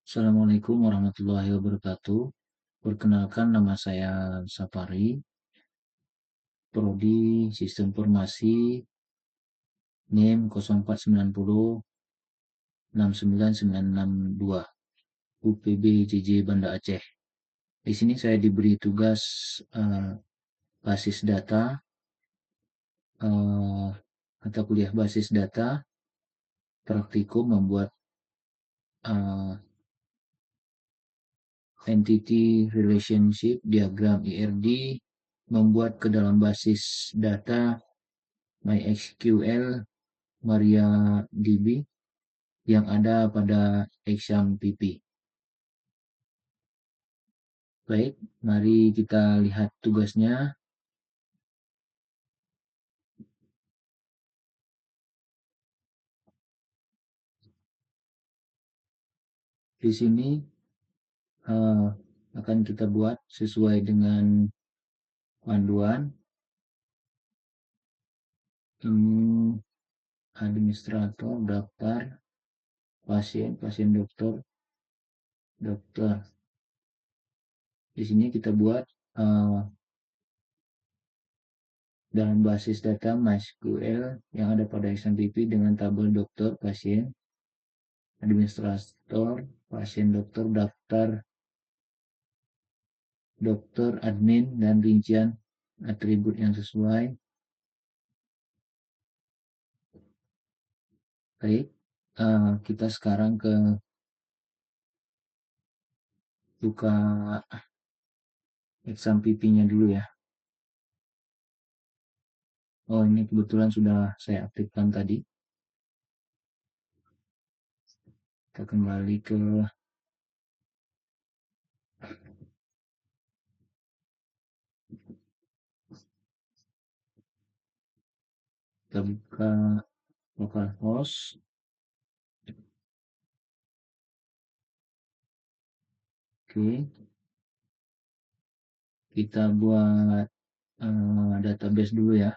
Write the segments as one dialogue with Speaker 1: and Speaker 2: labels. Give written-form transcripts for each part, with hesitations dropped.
Speaker 1: Assalamualaikum warahmatullahi wabarakatuh. Perkenalkan nama saya Sapari, Prodi Sistem Informasi NIM 0490 69962 UPB JJ Banda Aceh. Di sini saya diberi tugas basis data, mata kuliah basis data, praktikum membuat uh, entity relationship diagram IRD, membuat ke dalam basis data MySQL MariaDB yang ada pada exam PP. Baik, mari kita lihat tugasnya. Di sini uh, akan kita buat sesuai dengan panduan. Ini administrator, daftar, pasien dokter, dokter. Di sini kita buat dalam basis data MySQL yang ada pada XMPP dengan tabel dokter, pasien, administrator, pasien dokter, daftar, dokter, admin, dan rincian atribut yang sesuai. Baik, kita sekarang ke buka exam PP-nya dulu ya. Oh, ini kebetulan sudah saya aktifkan tadi. Kita kembali ke kita buka localhost. Oke, kita buat database dulu ya.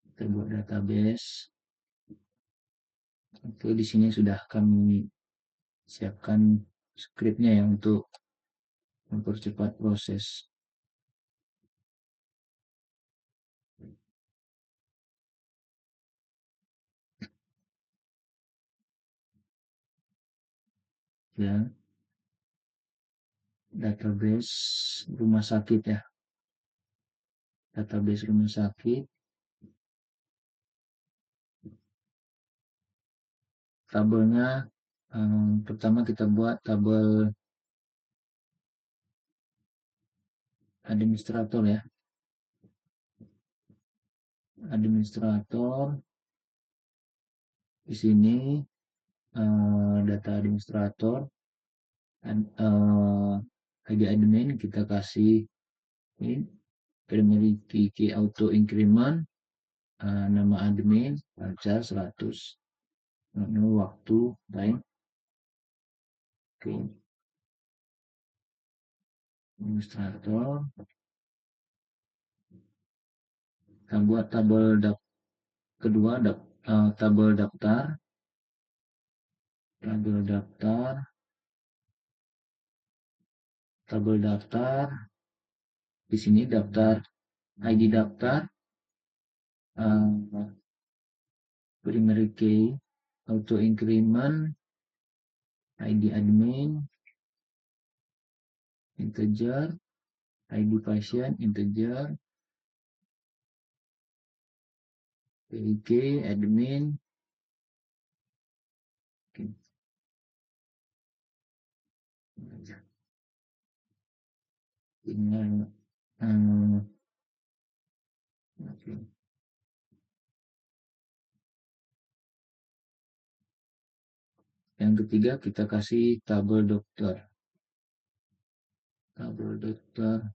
Speaker 1: Kita buat database. Oke, di sini sudah kami siapkan scriptnya ya untuk mempercepat proses. Ya, database rumah sakit ya. Database rumah sakit. Tabelnya pertama kita buat tabel administrator ya. Administrator di sini data administrator ID admin kita kasih ini primary key auto increment, nama admin lancar 100, waktu time. Oke, administrator. Kita buat tabel kedua tabel daftar. Tabel daftar di sini daftar ID daftar, primary key auto increment, ID admin integer, ID pasien integer, PIK admin. Oke. Dengan oke. Yang ketiga kita kasih tabel dokter. Tabel dokter.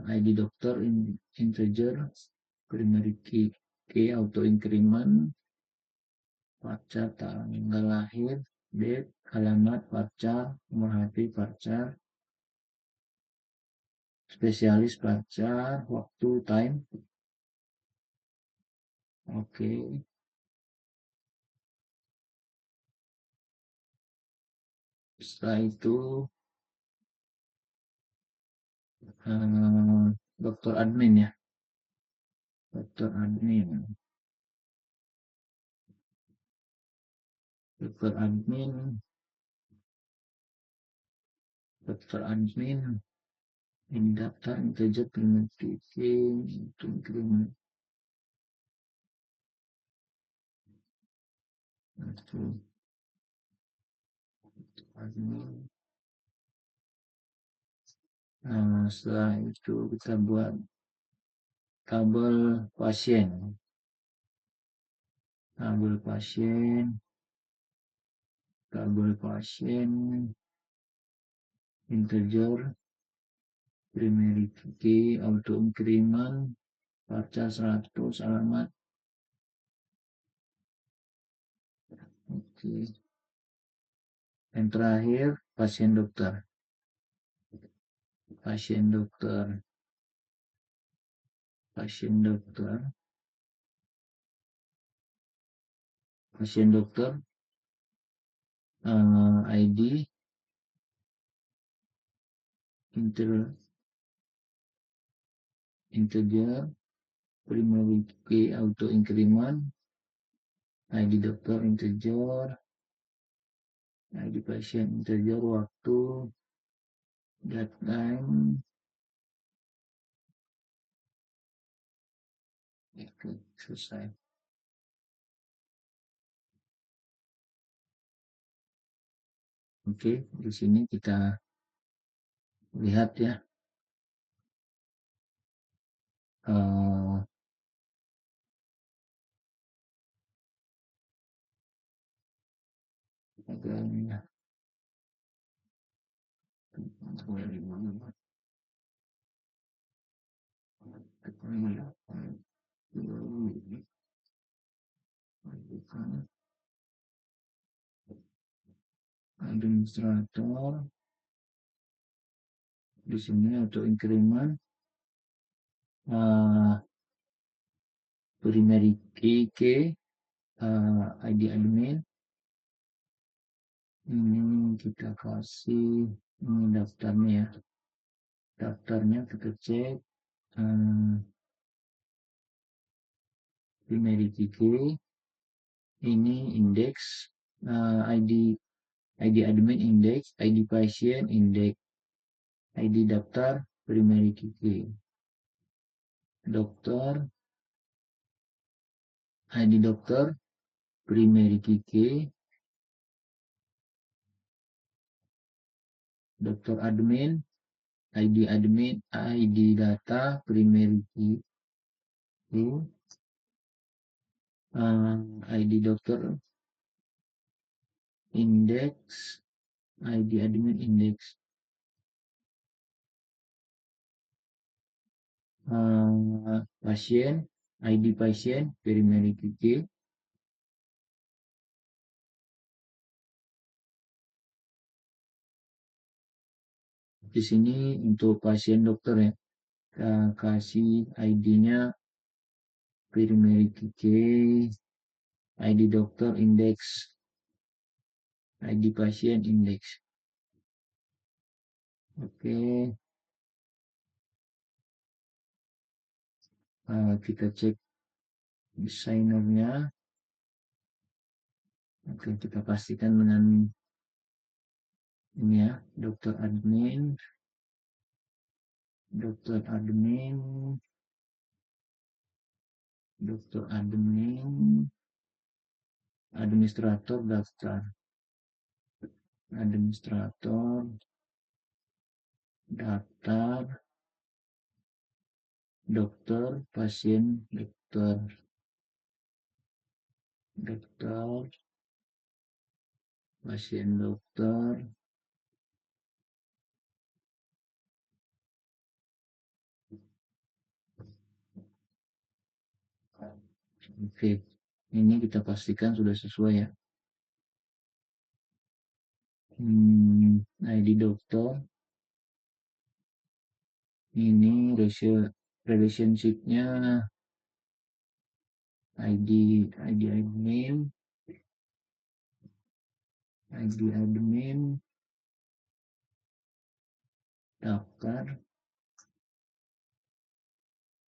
Speaker 1: ID dokter integer, primary key auto increment, pacar, tanggal lahir, date, alamat, pacar, nomor HP, pacar, spesialis pacar, waktu, time. Oke. Setelah itu dokter admin ya, dokter admin, dokter admin, dokter admin, ini daftar integer primitive itu increment itu admin. Setelah itu kita buat tabel pasien, tabel pasien, tabel pasien, integer, primary key, auto increment, baca 100, alamat. Oke. Yang terakhir, pasien dokter, pasien dokter, pasien dokter, pasien dokter, ID, integer, primary key, auto increment, ID dokter integer, ID pasien integer, waktu, that time. Oke, selesai. Oke, di sini kita lihat ya, uh, administrator. Di sini auto increment, primary key, ID admin. Ini kita kasih, ini daftarnya ya, daftarnya kita cek, primary key, ini indeks, ID admin index, ID pasien index, ID daftar, primary key, dokter, ID dokter, primary key, dokter admin, ID data, primary key, ID dokter, index, ID admin index, pasien, ID pasien, primary key. Di sini untuk pasien dokter ya, kita kasih ID-nya primary key, ID dokter index, ID pasien index. Oke, kita cek desainernya. Oke, kita pastikan dengan ini ya, dokter admin, dokter admin, dokter admin, administrator daftar, administrator daftar, dokter pasien dokter, dokter pasien dokter. Oke, ini kita pastikan sudah sesuai ya. ID dokter, Ini relationship-nya ID admin, ID admin, daftar,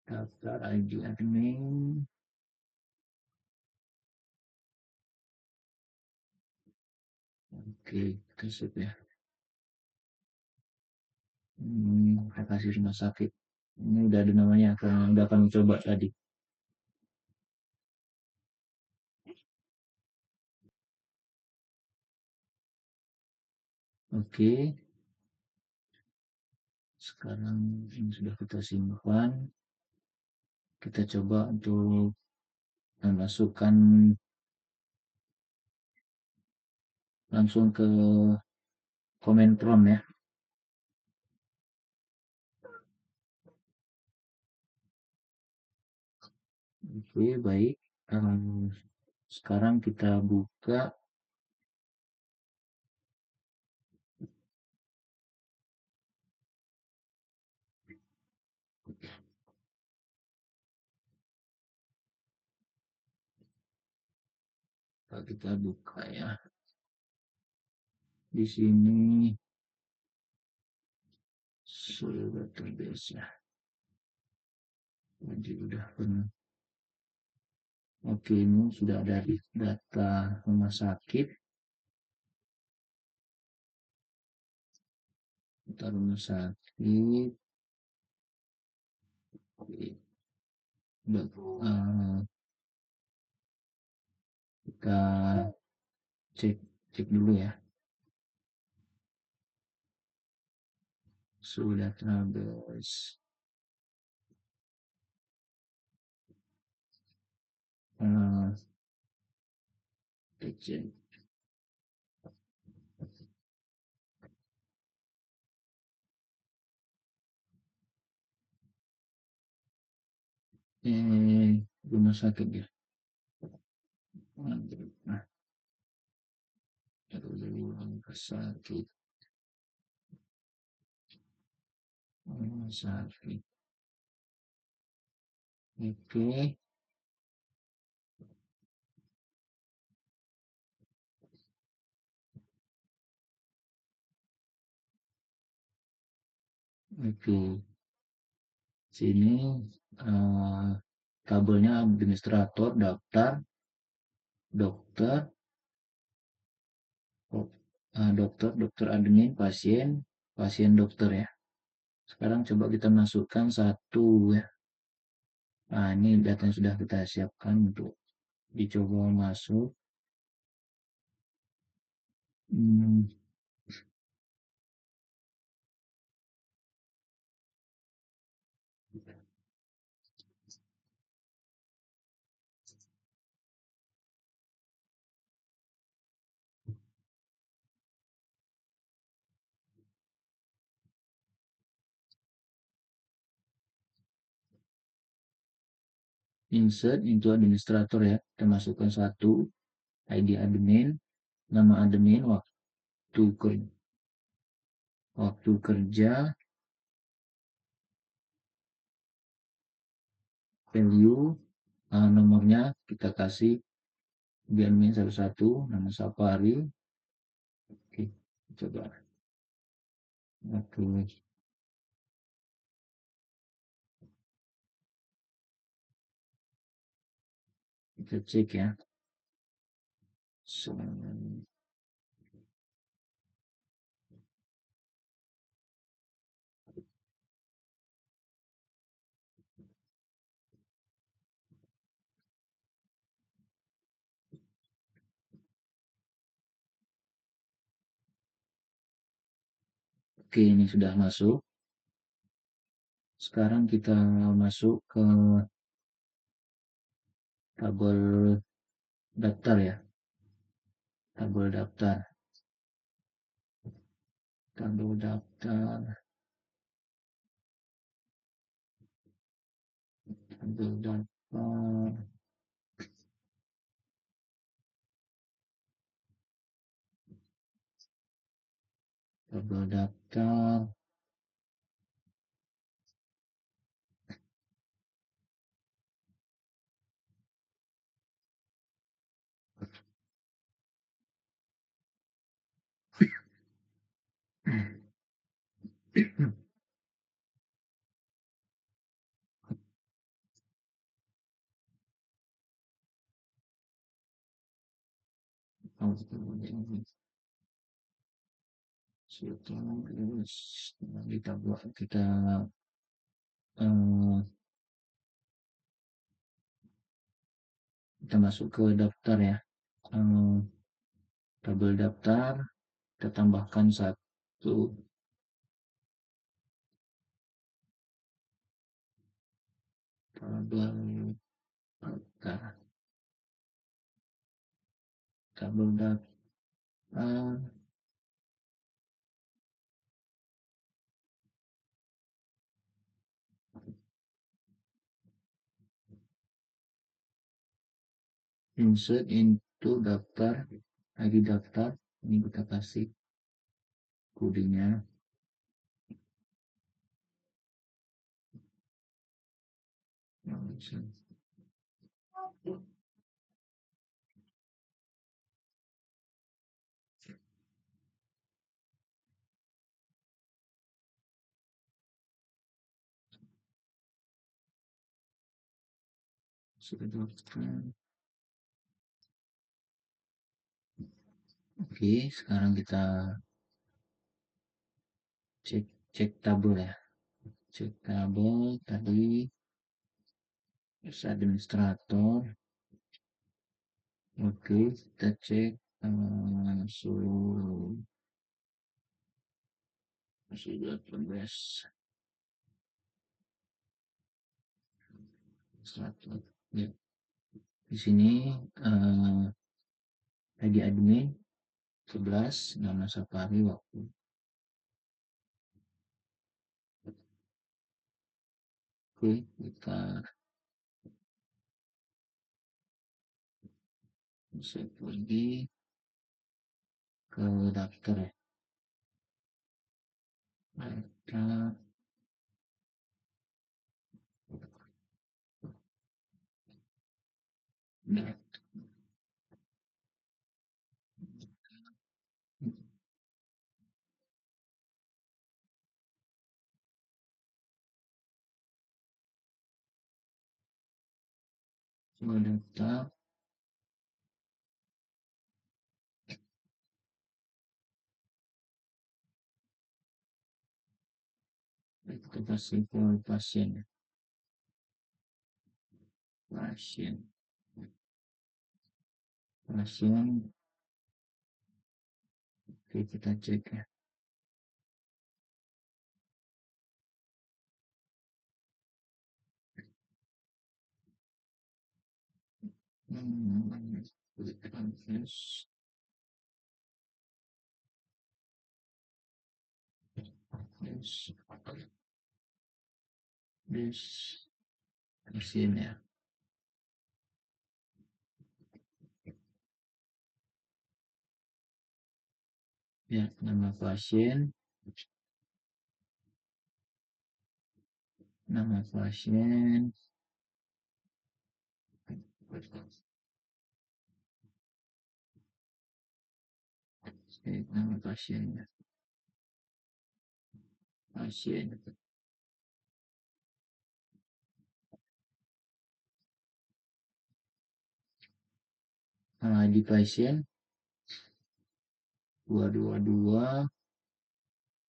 Speaker 1: daftar ID admin. Oke, kita save ya. Kita kasih rumah sakit. Ini udah ada namanya, karena udah kami coba tadi. Oke, sekarang ini sudah kita simpan. Kita coba untuk memasukkan langsung ke comment prompt ya. Oke, baik. Sekarang kita buka. Kita buka ya. Di sini sudah terbiasa. Jadi udah pernah. Oke, ini sudah ada data rumah sakit. Data rumah sakit. Kita cek cek dulu ya. Sudah terhabis. Uh, cek. Rumah sakit ya. Nah, rumah sakit. Rumah sakit. Oke. Oke. Sini uh, tabelnya administrator, daftar, dokter, dokter, dokter admin, pasien, pasien dokter ya. Sekarang coba kita masukkan satu ya. Nah, ini data yang sudah kita siapkan untuk dicoba masuk. Hmm, insert itu administrator ya. Kita masukkan satu ID admin, nama admin, waktu kerja, value, nomornya kita kasih di admin 11, nama Safari. Oke, coba. Oke, kita cek ya. So, oke, ini sudah masuk. Sekarang kita masuk ke tabel daftar ya. Tabel daftar. Tabel daftar. Tabel daftar. Tabel daftar. kita buat eh, kita masuk ke daftar ya. Eh, tabel daftar kita tambahkan satu tabel daftar tabel daftar insert into daftar ID daftar. Ini kita kasih kodenya. Oke, sekarang kita cek tabel ya. Cek tabel tadi administrator. Oke, kita cek suhu 18 100 ya. Di sini ID admin 11, nama Safari waktu. Oke, kita bisa pergi ke daftar ya. Daftar daftar kita kasih ke pasien pasien pasien. Oke, kita cek ya. Yes, yes, yes, pasien ya. Ya, nama pasien, nama pasien, nama pasiennya, pasien. Di pasien 222,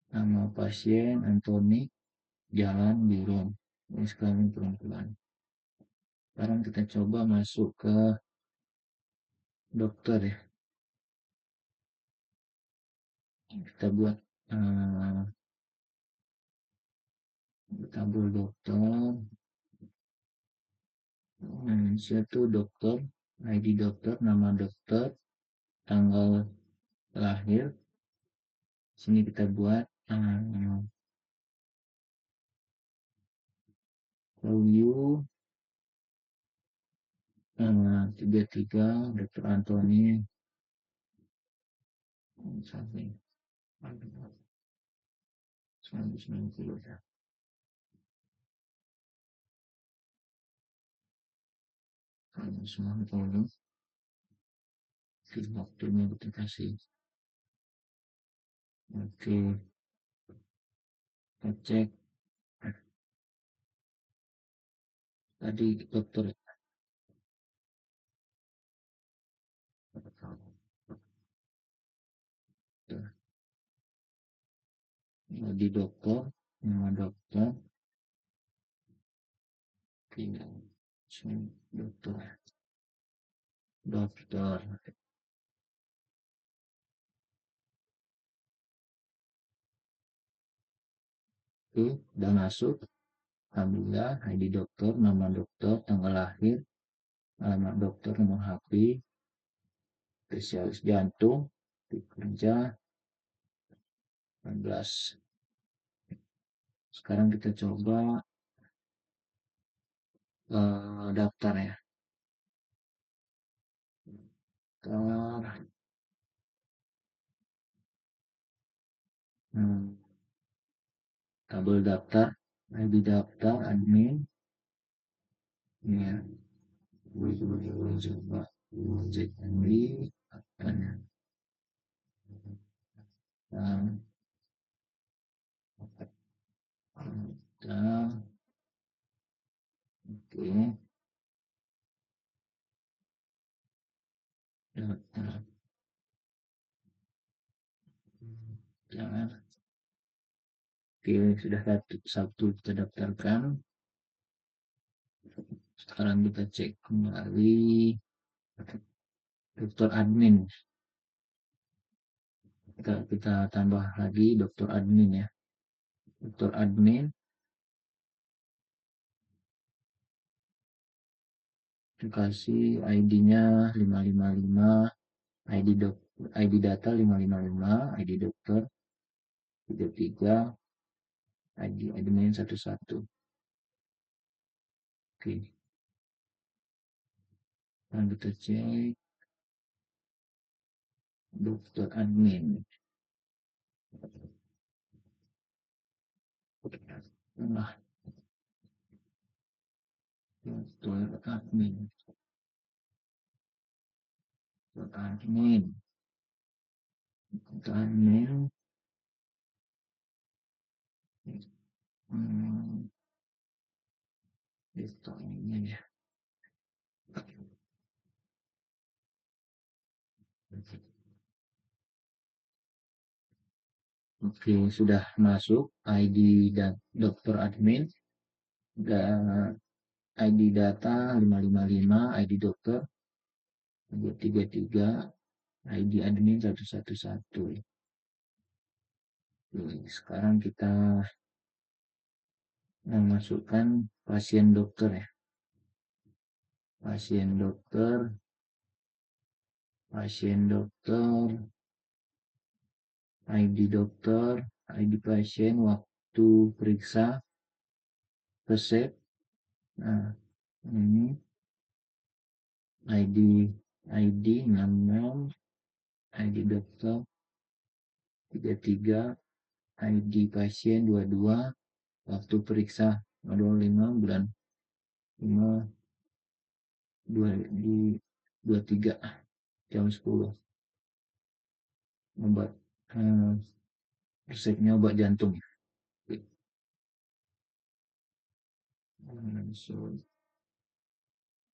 Speaker 1: nama pasien Anthony, jalan Biron. Ini sekarang pelan-pelan. Sekarang kita coba masuk ke dokter ya. Kita buat tabel dokter. Satu dokter, ID dokter, nama dokter, tanggal lahir. Sini kita buat value 33 dokter Anthony sampai 190 ya. Semua tolong waktunya kita kasih. Oke, kita cek tadi dokter Di dokter, nama dokter, tidak, dokter, dokter. Oke, udah masuk. Alhamdulillah, ID dokter, nama dokter, tanggal lahir, alamat dokter, nomor HP, spesialis jantung, kerja 14. Sekarang kita coba daftar ya. Daftar, hmm, tabel daftar, ID daftar, admin, ini ya. Coba cek ini apanya. Nah, daftar, oke, daftar, daftar. Oke, sudah satu kita daftarkan. Sekarang kita cek kembali dokter admin. Kita tambah lagi dokter admin ya. Dokter admin, kasih ID-nya 555, ID data 555, ID dokter 33, ID admin 11. Oke, dan kita cek dokter admin. Nah, dokter admin, dokter admin, dokter admin. Hmm, itu ini ya. Oke, sudah masuk ID dan dokter admin dan ID data 555, ID dokter 233, ID admin 111. Oke, sekarang kita memasukkan pasien dokter ya. Pasien dokter, pasien dokter, ID dokter, ID pasien, waktu periksa, resep. Nah, ini ID ID 66, ID dokter 33, ID pasien 22, waktu periksa 05 bulan 5 23 jam 10. Obat resepnya obat jantung. Langsung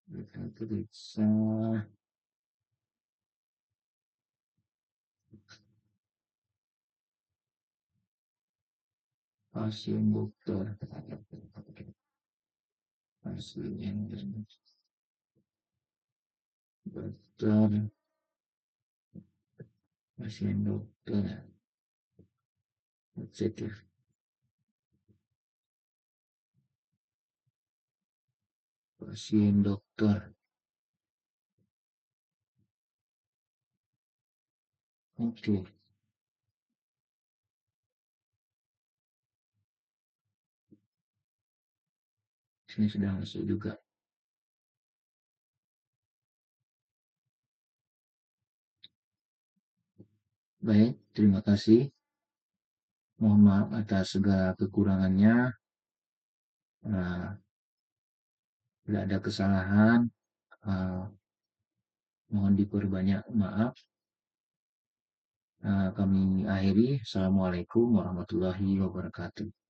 Speaker 1: kita periksa pasien dokter, pasien dokter, pasien dokter, cek pasien dokter. Oke, sini sudah masuk juga. Baik, terima kasih. Mohon maaf atas segala kekurangannya. Nah, bila ada kesalahan, uh, mohon diperbanyak maaf. Kami akhiri. Assalamualaikum warahmatullahi wabarakatuh.